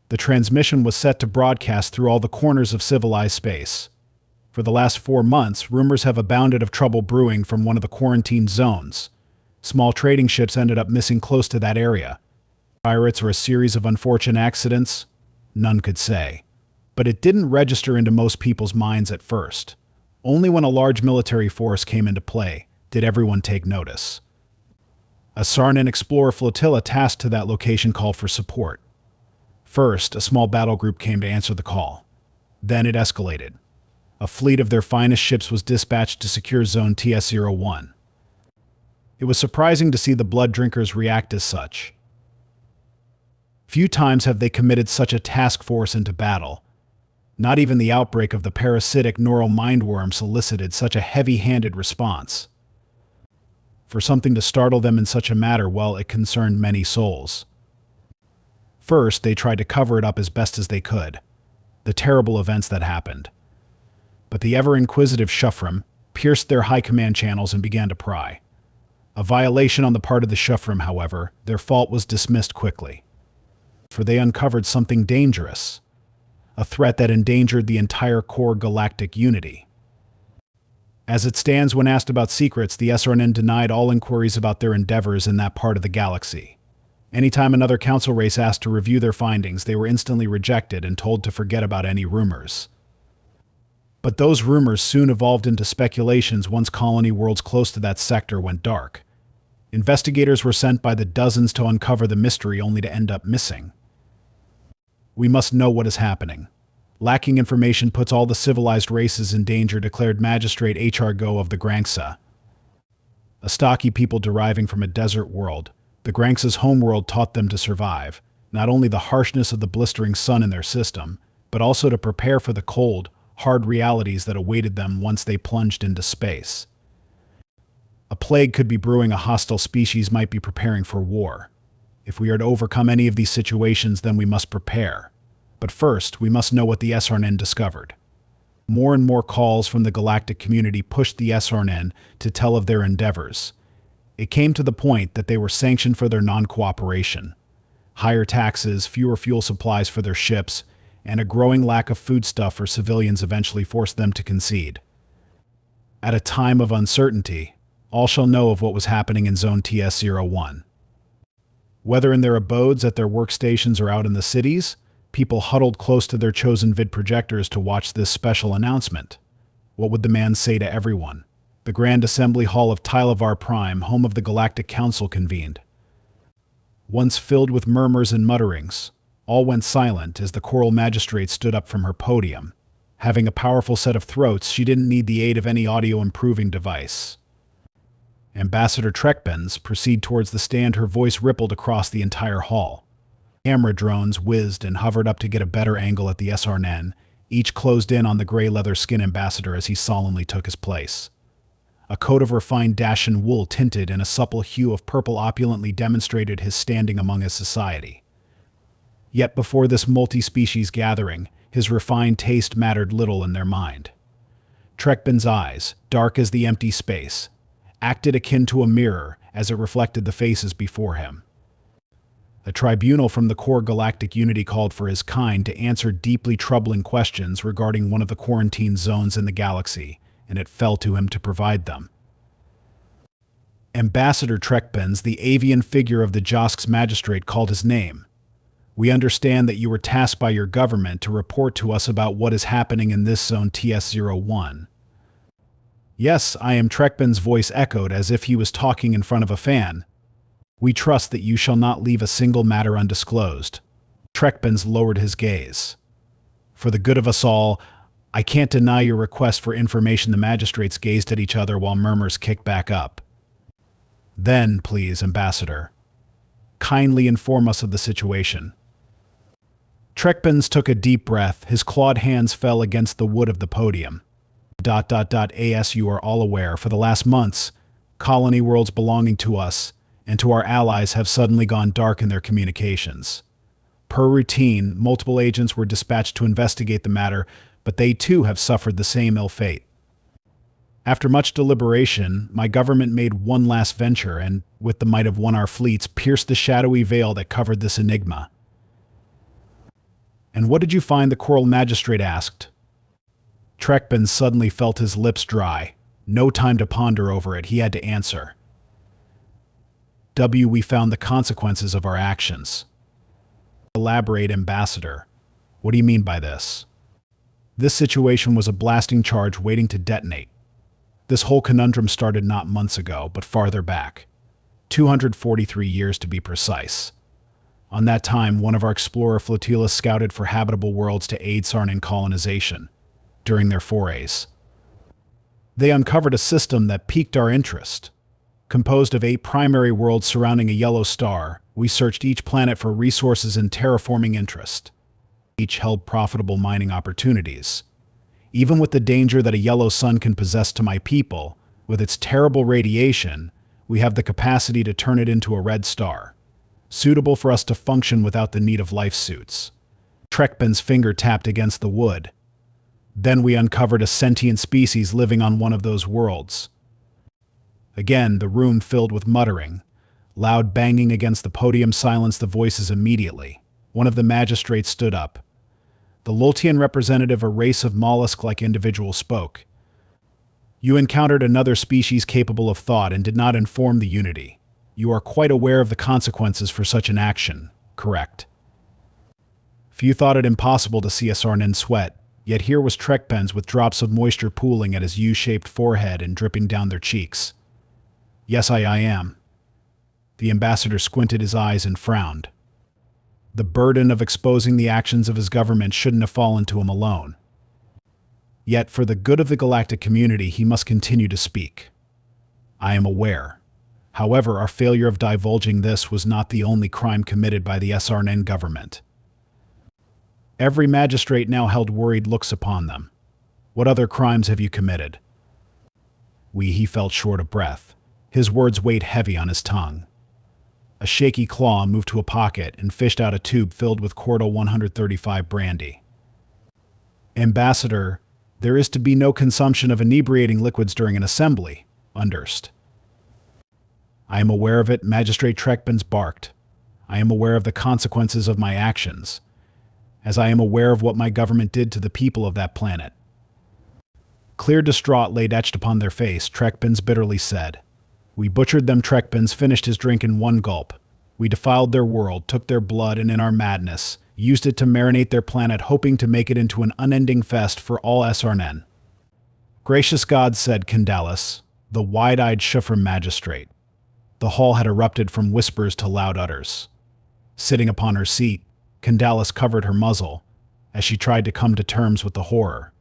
The transmission was set to broadcast through all the corners of civilized space. For the last 4 months, rumors have abounded of trouble brewing from one of the quarantine zones. Small trading ships ended up missing close to that area. Pirates or a series of unfortunate accidents? None could say. But it didn't register into most people's minds at first. Only when a large military force came into play did everyone take notice. A Sarnan explorer flotilla tasked to that location called for support. First, a small battle group came to answer the call. Then it escalated. A fleet of their finest ships was dispatched to secure Zone TS-01. It was surprising to see the blood drinkers react as such. Few times have they committed such a task force into battle. Not even the outbreak of the parasitic neural mindworm solicited such a heavy-handed response. For something to startle them in such a matter, well, it concerned many souls. First, they tried to cover it up as best as they could, the terrible events that happened. But the ever-inquisitive Shufrim pierced their high command channels and began to pry. A violation on the part of the Shufrim, however, their fault was dismissed quickly. For they uncovered something dangerous, a threat that endangered the entire core galactic unity. As it stands, when asked about secrets, the SRN denied all inquiries about their endeavors in that part of the galaxy. Anytime another council race asked to review their findings, they were instantly rejected and told to forget about any rumors. But those rumors soon evolved into speculations once colony worlds close to that sector went dark. Investigators were sent by the dozens to uncover the mystery, only to end up missing. We must know what is happening. Lacking information puts all the civilized races in danger, declared Magistrate H.R. Go of the Granksa. A stocky people deriving from a desert world, the Granksa's homeworld taught them to survive, not only the harshness of the blistering sun in their system, but also to prepare for the cold, hard realities that awaited them once they plunged into space. A plague could be brewing, a hostile species might be preparing for war. If we are to overcome any of these situations, then we must prepare. But first, we must know what the SRN discovered. More and more calls from the galactic community pushed the SRN to tell of their endeavors. It came to the point that they were sanctioned for their non-cooperation. Higher taxes, fewer fuel supplies for their ships, and a growing lack of foodstuff for civilians eventually forced them to concede. At a time of uncertainty, all shall know of what was happening in Zone TS-01. Whether in their abodes, at their workstations, or out in the cities, people huddled close to their chosen vid projectors to watch this special announcement. What would the man say to everyone? The Grand Assembly Hall of Tylevar Prime, home of the Galactic Council, convened. Once filled with murmurs and mutterings, all went silent as the Choral Magistrate stood up from her podium. Having a powerful set of throats, she didn't need the aid of any audio-improving device. Ambassador Trekbens proceeded towards the stand. Her voice rippled across the entire hall. Camera drones whizzed and hovered up to get a better angle at the SRN. Each closed in on the gray leather skin ambassador as he solemnly took his place. A coat of refined Dashan wool tinted in a supple hue of purple opulently demonstrated his standing among his society. Yet before this multi-species gathering, his refined taste mattered little in their mind. Trekben's eyes, dark as the empty space, acted akin to a mirror as it reflected the faces before him. A tribunal from the core galactic unity called for his kind to answer deeply troubling questions regarding one of the quarantine zones in the galaxy, and it fell to him to provide them. Ambassador Trekbens, the avian figure of the Josk's magistrate, called his name. We understand that you were tasked by your government to report to us about what is happening in this zone TS-01. Yes, I am. Trekben's voice echoed as if he was talking in front of a fan. We trust that you shall not leave a single matter undisclosed. Trekbens lowered his gaze. For the good of us all, I can't deny your request for information. The magistrates gazed at each other while murmurs kicked back up. Then, please, Ambassador, kindly inform us of the situation. Trekbens took a deep breath. His clawed hands fell against the wood of the podium. As you are all aware, for the last months, colony worlds belonging to us and to our allies have suddenly gone dark in their communications. Per routine, multiple agents were dispatched to investigate the matter, but they too have suffered the same ill fate. After much deliberation, my government made one last venture and, with the might of one our fleets, pierced the shadowy veil that covered this enigma. And what did you find? The choral magistrate asked. Trekben suddenly felt his lips dry. No time to ponder over it, he had to answer. We found the consequences of our actions. Elaborate, Ambassador. What do you mean by this? This situation was a blasting charge waiting to detonate. This whole conundrum started not months ago, but farther back. 243 years to be precise. On that time, one of our explorer flotillas scouted for habitable worlds to aid Sarnan colonization. During their forays, they uncovered a system that piqued our interest. Composed of 8 primary worlds surrounding a yellow star, we searched each planet for resources and terraforming interest. Each held profitable mining opportunities. Even with the danger that a yellow sun can possess to my people, with its terrible radiation, we have the capacity to turn it into a red star, suitable for us to function without the need of life suits. Trekben's finger tapped against the wood. Then we uncovered a sentient species living on one of those worlds. Again, the room filled with muttering. Loud banging against the podium silenced the voices immediately. One of the magistrates stood up. The Lultian representative, a race of mollusk-like individual, spoke. You encountered another species capable of thought and did not inform the Unity. You are quite aware of the consequences for such an action, correct? Few thought it impossible to see a Sarnan sweat. Yet here was Trekben's with drops of moisture pooling at his U-shaped forehead and dripping down their cheeks. Yes, I am. The ambassador squinted his eyes and frowned. The burden of exposing the actions of his government shouldn't have fallen to him alone. Yet, for the good of the galactic community, he must continue to speak. I am aware. However, our failure of divulging this was not the only crime committed by the SRN government. Every magistrate now held worried looks upon them. What other crimes have you committed? He felt short of breath. His words weighed heavy on his tongue. A shaky claw moved to a pocket and fished out a tube filled with Cordal 135 brandy. Ambassador, there is to be no consumption of inebriating liquids during an assembly, underst. I am aware of it, Magistrate Trekben's barked. I am aware of the consequences of my actions, as I am aware of what my government did to the people of that planet. Clear distraught laid etched upon their face, Trekben's bitterly said. We butchered them. Trekben's finished his drink in one gulp. We defiled their world, took their blood, and in our madness, used it to marinate their planet, hoping to make it into an unending fest for all SRN. Gracious God, said Candalis, the wide-eyed Shufram magistrate. The hall had erupted from whispers to loud utters. Sitting upon her seat, Candalis covered her muzzle, as she tried to come to terms with the horror.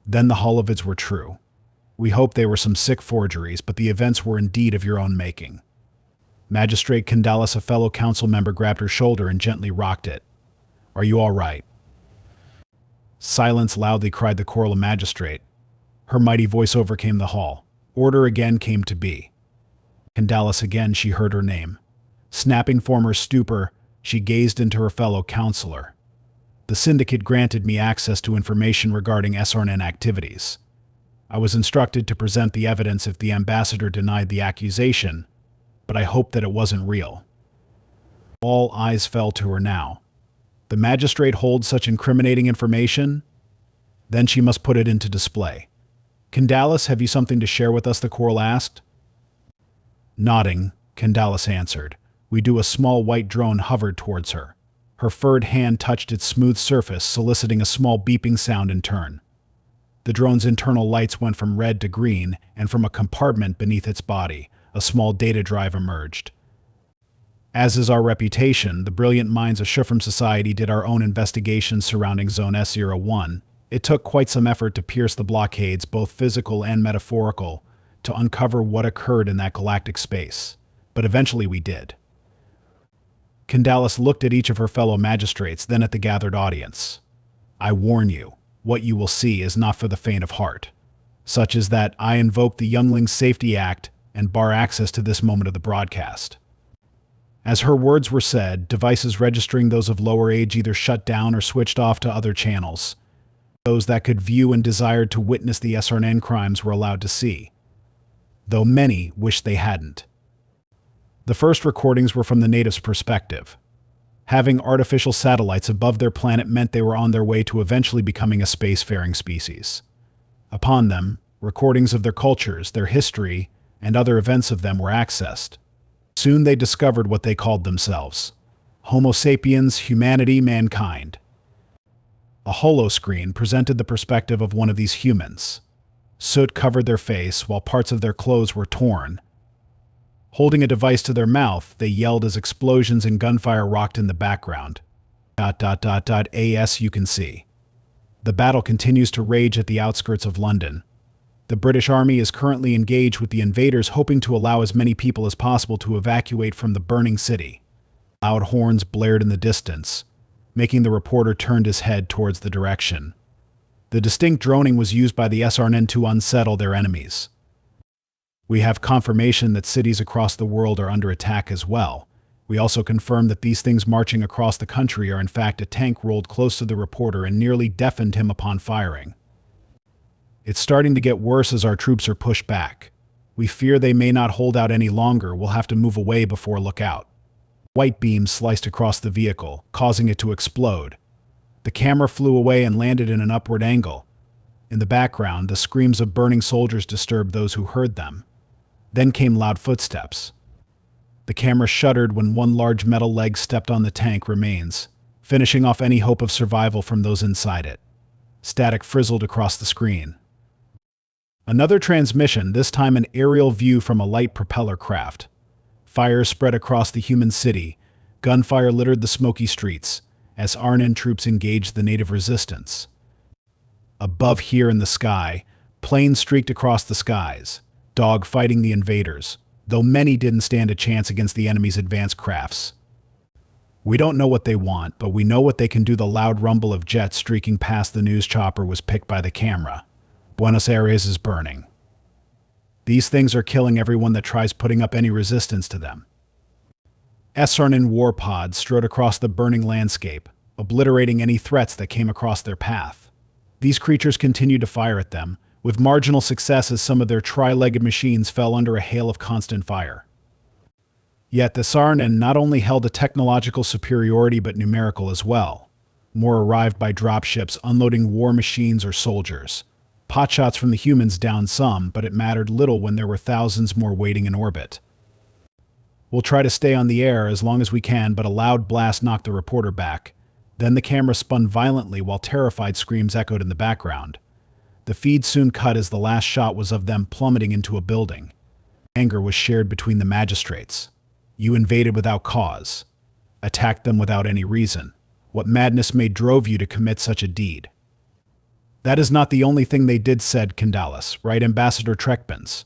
Then the Holovids were true. We hoped they were some sick forgeries, but the events were indeed of your own making. Magistrate Candalis, a fellow council member, grabbed her shoulder and gently rocked it. Are you all right? Silence, loudly cried the choral magistrate. Her mighty voice overcame the hall. Order again came to be. Candalis, again she heard her name. Snapping from her stupor, she gazed into her fellow counselor. The syndicate granted me access to information regarding SRN activities. I was instructed to present the evidence if the ambassador denied the accusation, but I hoped that it wasn't real. All eyes fell to her now. The magistrate holds such incriminating information? Then she must put it into display. Candalis, have you something to share with us? The choral asked. Nodding, Candalis answered. We do. A small white drone hovered towards her. Her furred hand touched its smooth surface, soliciting a small beeping sound in turn. The drone's internal lights went from red to green, and from a compartment beneath its body, a small data drive emerged. As is our reputation, the brilliant minds of Shufram Society did our own investigations surrounding Zone S01. It took quite some effort to pierce the blockades, both physical and metaphorical, to uncover what occurred in that galactic space. But eventually we did. Candalis looked at each of her fellow magistrates, then at the gathered audience. I warn you, what you will see is not for the faint of heart. Such as that I invoke the Younglings Safety Act and bar access to this moment of the broadcast. As her words were said, devices registering those of lower age either shut down or switched off to other channels. Those that could view and desired to witness the SRN crimes were allowed to see, though many wished they hadn't. The first recordings were from the natives' perspective. Having artificial satellites above their planet meant they were on their way to eventually becoming a spacefaring species. Upon them, recordings of their cultures, their history, and other events of them were accessed. Soon they discovered what they called themselves: Homo sapiens, humanity, mankind. A holoscreen presented the perspective of one of these humans. Soot covered their face while parts of their clothes were torn. Holding a device to their mouth, they yelled as explosions and gunfire rocked in the background. As you can see. The battle continues to rage at the outskirts of London. The British Army is currently engaged with the invaders, hoping to allow as many people as possible to evacuate from the burning city. Loud horns blared in the distance, making the reporter turn his head towards the direction. The distinct droning was used by the SRN to unsettle their enemies. We have confirmation that cities across the world are under attack as well. We also confirm that these things marching across the country are in fact a tank rolled close to the reporter and nearly deafened him upon firing. It's starting to get worse as our troops are pushed back. We fear they may not hold out any longer. We'll have to move away before lookout. White beams sliced across the vehicle, causing it to explode. The camera flew away and landed in an upward angle. In the background, the screams of burning soldiers disturbed those who heard them. Then came loud footsteps. The camera shuddered when one large metal leg stepped on the tank remains, finishing off any hope of survival from those inside it. Static frizzled across the screen. Another transmission, this time an aerial view from a light propeller craft. Fire spread across the human city. Gunfire littered the smoky streets as RN troops engaged the native resistance. Above here in the sky, planes streaked across the skies, dog-fighting the invaders, though many didn't stand a chance against the enemy's advanced crafts. We don't know what they want, but we know what they can do. The loud rumble of jets streaking past the news chopper was picked by the camera. Buenos Aires is burning. These things are killing everyone that tries putting up any resistance to them. SRN war pods strode across the burning landscape, obliterating any threats that came across their path. These creatures continued to fire at them, with marginal success as some of their tri-legged machines fell under a hail of constant fire. Yet the SRN not only held a technological superiority but numerical as well. More arrived by dropships unloading war machines or soldiers. Potshots from the humans downed some, but it mattered little when there were thousands more waiting in orbit. We'll try to stay on the air as long as we can, but a loud blast knocked the reporter back. Then the camera spun violently while terrified screams echoed in the background. The feed soon cut as the last shot was of them plummeting into a building. Anger was shared between the magistrates. You invaded without cause. Attacked them without any reason. What madness drove you to commit such a deed? That is not the only thing they did, said Candalis, right, Ambassador Trekpins?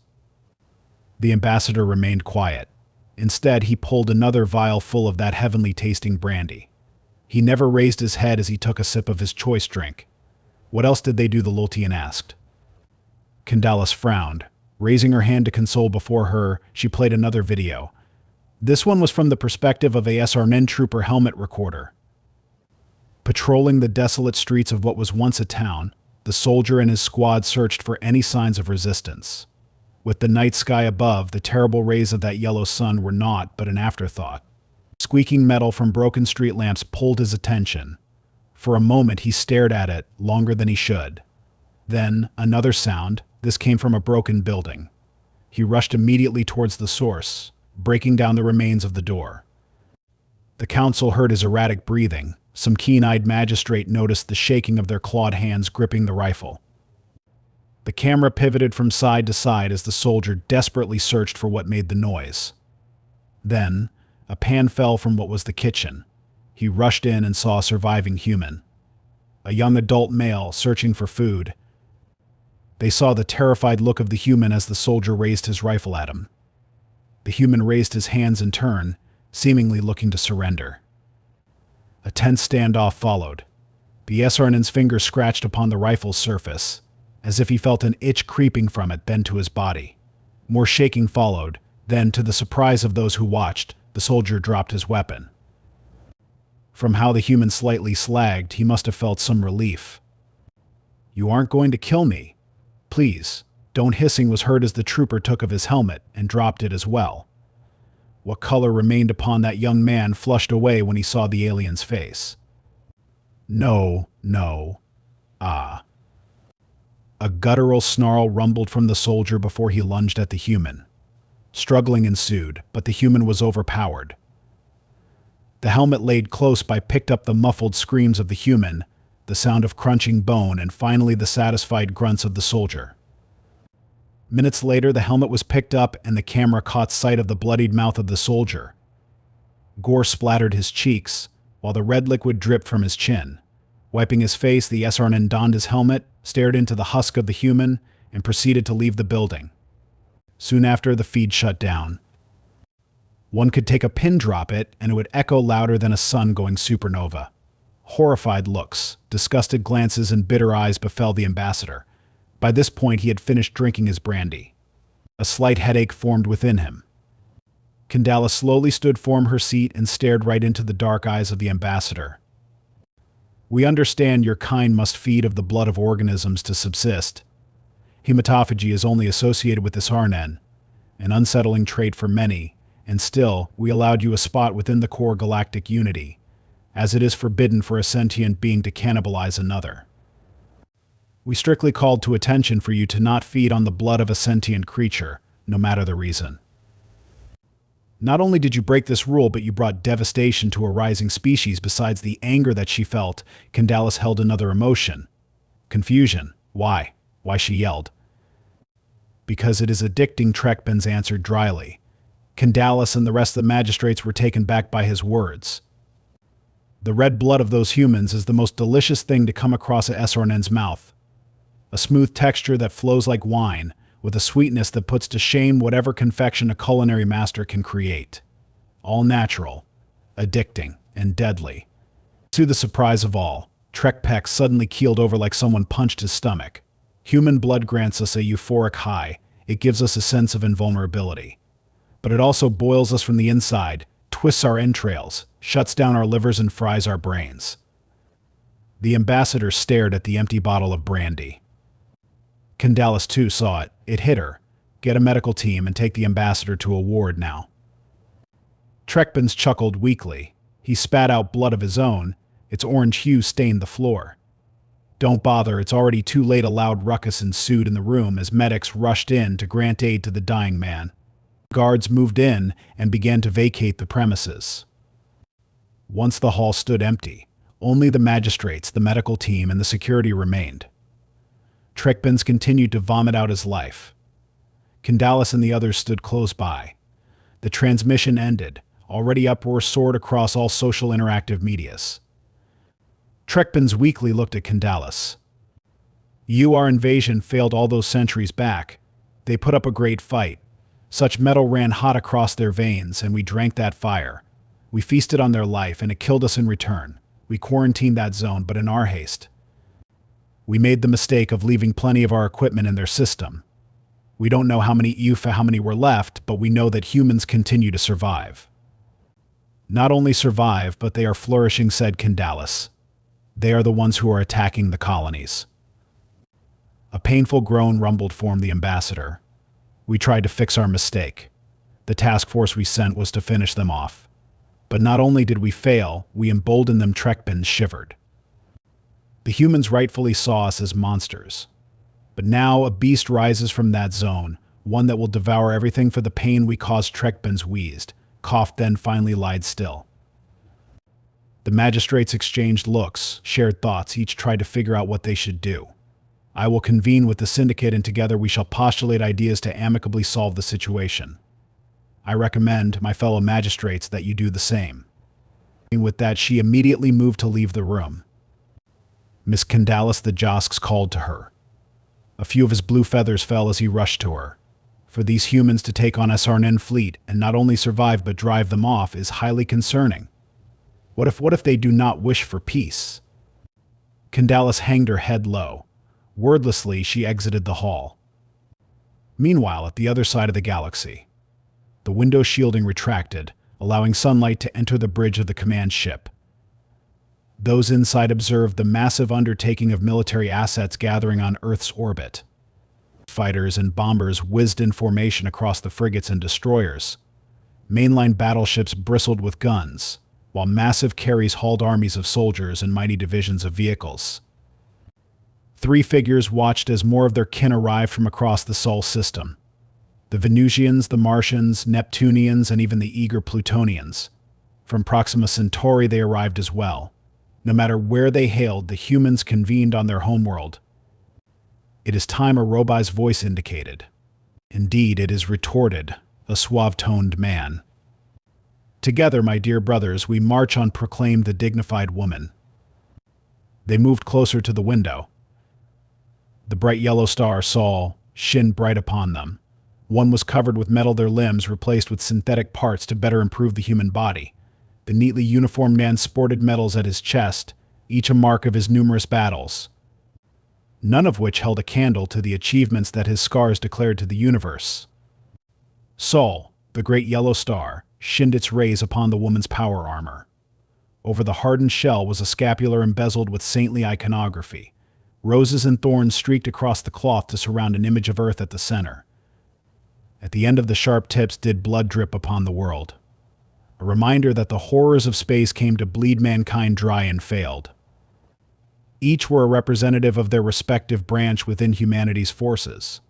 The ambassador remained quiet. Instead, he pulled another vial full of that heavenly-tasting brandy. He never raised his head as he took a sip of his choice drink. What else did they do, the Lultian asked. Candalis frowned. Raising her hand to console before her, she played another video. This one was from the perspective of a SRN trooper helmet recorder. Patrolling the desolate streets of what was once a town, the soldier and his squad searched for any signs of resistance. With the night sky above, the terrible rays of that yellow sun were naught but an afterthought. Squeaking metal from broken street lamps pulled his attention. For a moment he stared at it, longer than he should. Then, another sound, this came from a broken building. He rushed immediately towards the source, breaking down the remains of the door. The council heard his erratic breathing. Some keen-eyed magistrate noticed the shaking of their clawed hands gripping the rifle. The camera pivoted from side to side as the soldier desperately searched for what made the noise. Then, a pan fell from what was the kitchen. He rushed in and saw a surviving human. A young adult male searching for food. They saw the terrified look of the human as the soldier raised his rifle at him. The human raised his hands in turn, seemingly looking to surrender. A tense standoff followed. The SRN's fingers scratched upon the rifle's surface, as if he felt an itch creeping from it, then to his body. More shaking followed. Then, to the surprise of those who watched, the soldier dropped his weapon. From how the human slightly slagged, he must have felt some relief. "You aren't going to kill me? Please." Don't hissing was heard as the trooper took of his helmet and dropped it as well. What color remained upon that young man flushed away when he saw the alien's face. No, no. Ah. A guttural snarl rumbled from the soldier before he lunged at the human. Struggling ensued, but the human was overpowered. The helmet laid close by picked up the muffled screams of the human, the sound of crunching bone, and finally the satisfied grunts of the soldier. Minutes later, the helmet was picked up and the camera caught sight of the bloodied mouth of the soldier. Gore splattered his cheeks, while the red liquid dripped from his chin. Wiping his face, the SRN donned his helmet, stared into the husk of the human, and proceeded to leave the building. Soon after, the feed shut down. One could take a pin drop it, and it would echo louder than a sun going supernova. Horrified looks, disgusted glances, and bitter eyes befell the ambassador. By this point, he had finished drinking his brandy. A slight headache formed within him. Kandala slowly stood from her seat and stared right into the dark eyes of the ambassador. We understand your kind must feed of the blood of organisms to subsist. Hematophagy is only associated with this RNN, an unsettling trait for many, and still, we allowed you a spot within the core galactic unity, as it is forbidden for a sentient being to cannibalize another. We strictly called to attention for you to not feed on the blood of a sentient creature, no matter the reason. Not only did you break this rule, but you brought devastation to a rising species. Besides the anger that she felt, Candalis held another emotion. Confusion. Why? Why, she yelled. Because it is addicting, Trekbens answered dryly. Candalis and the rest of the magistrates were taken back by his words. The red blood of those humans is the most delicious thing to come across a SRN's mouth. A smooth texture that flows like wine, with a sweetness that puts to shame whatever confection a culinary master can create. All natural, addicting, and deadly. To the surprise of all, Trekpek suddenly keeled over like someone punched his stomach. Human blood grants us a euphoric high. It gives us a sense of invulnerability. But it also boils us from the inside, twists our entrails, shuts down our livers, and fries our brains. The ambassador stared at the empty bottle of brandy. Candalis too saw it. It hit her. Get a medical team and take the ambassador to a ward now. Trekbens chuckled weakly. He spat out blood of his own. Its orange hue stained the floor. Don't bother, it's already too late. A loud ruckus ensued in the room as medics rushed in to grant aid to the dying man. Guards moved in and began to vacate the premises. Once the hall stood empty, only the magistrates, the medical team, and the security remained. Trekbens continued to vomit out his life. Candalis and the others stood close by. The transmission ended. Already uproar soared across all social interactive medias. Trekbens weakly looked at Candalis. Our invasion failed all those centuries back. They put up a great fight. Such metal ran hot across their veins, and we drank that fire. We feasted on their life, and it killed us in return. We quarantined that zone, but in our haste, we made the mistake of leaving plenty of our equipment in their system. We don't know how many were left, but we know that humans continue to survive. Not only survive, but they are flourishing, said Candalis. They are the ones who are attacking the colonies. A painful groan rumbled from the ambassador. We tried to fix our mistake. The task force we sent was to finish them off. But not only did we fail, we emboldened them. Trekbens shivered. The humans rightfully saw us as monsters. But now a beast rises from that zone, one that will devour everything for the pain we caused. Trekbens wheezed, coughed, then finally lied still. The magistrates exchanged looks, shared thoughts, each tried to figure out what they should do. I will convene with the syndicate, and together we shall postulate ideas to amicably solve the situation. I recommend, my fellow magistrates, that you do the same. And with that, she immediately moved to leave the room. Miss Candalis, the Josks called to her. A few of his blue feathers fell as he rushed to her. For these humans to take on SRN fleet and not only survive but drive them off is highly concerning. What if they do not wish for peace? Candalis hanged her head low. Wordlessly, she exited the hall. Meanwhile, at the other side of the galaxy, the window shielding retracted, allowing sunlight to enter the bridge of the command ship. Those inside observed the massive undertaking of military assets gathering on Earth's orbit. Fighters and bombers whizzed in formation across the frigates and destroyers. Mainline battleships bristled with guns, while massive carriers hauled armies of soldiers and mighty divisions of vehicles. Three figures watched as more of their kin arrived from across the Sol system. The Venusians, the Martians, Neptunians, and even the eager Plutonians. From Proxima Centauri they arrived as well. No matter where they hailed, the humans convened on their homeworld. "It is time," a robot's voice indicated. "Indeed, it is," retorted a suave-toned man. "Together, my dear brothers, we march on," proclaimed the dignified woman. They moved closer to the window. The bright yellow star Sol shone bright upon them. One was covered with metal, their limbs replaced with synthetic parts to better improve the human body. The neatly uniformed man sported medals at his chest, each a mark of his numerous battles, none of which held a candle to the achievements that his scars declared to the universe. Sol, the great yellow star, shined its rays upon the woman's power armor. Over the hardened shell was a scapular embezzled with saintly iconography. Roses and thorns streaked across the cloth to surround an image of Earth at the center. At the end of the sharp tips did blood drip upon the world, a reminder that the horrors of space came to bleed mankind dry and failed. Each were a representative of their respective branch within humanity's forces.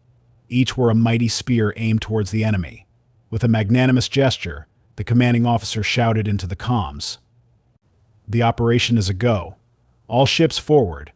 Each were a mighty spear aimed towards the enemy. With a magnanimous gesture, the commanding officer shouted into the comms, "The operation is a go. All ships forward.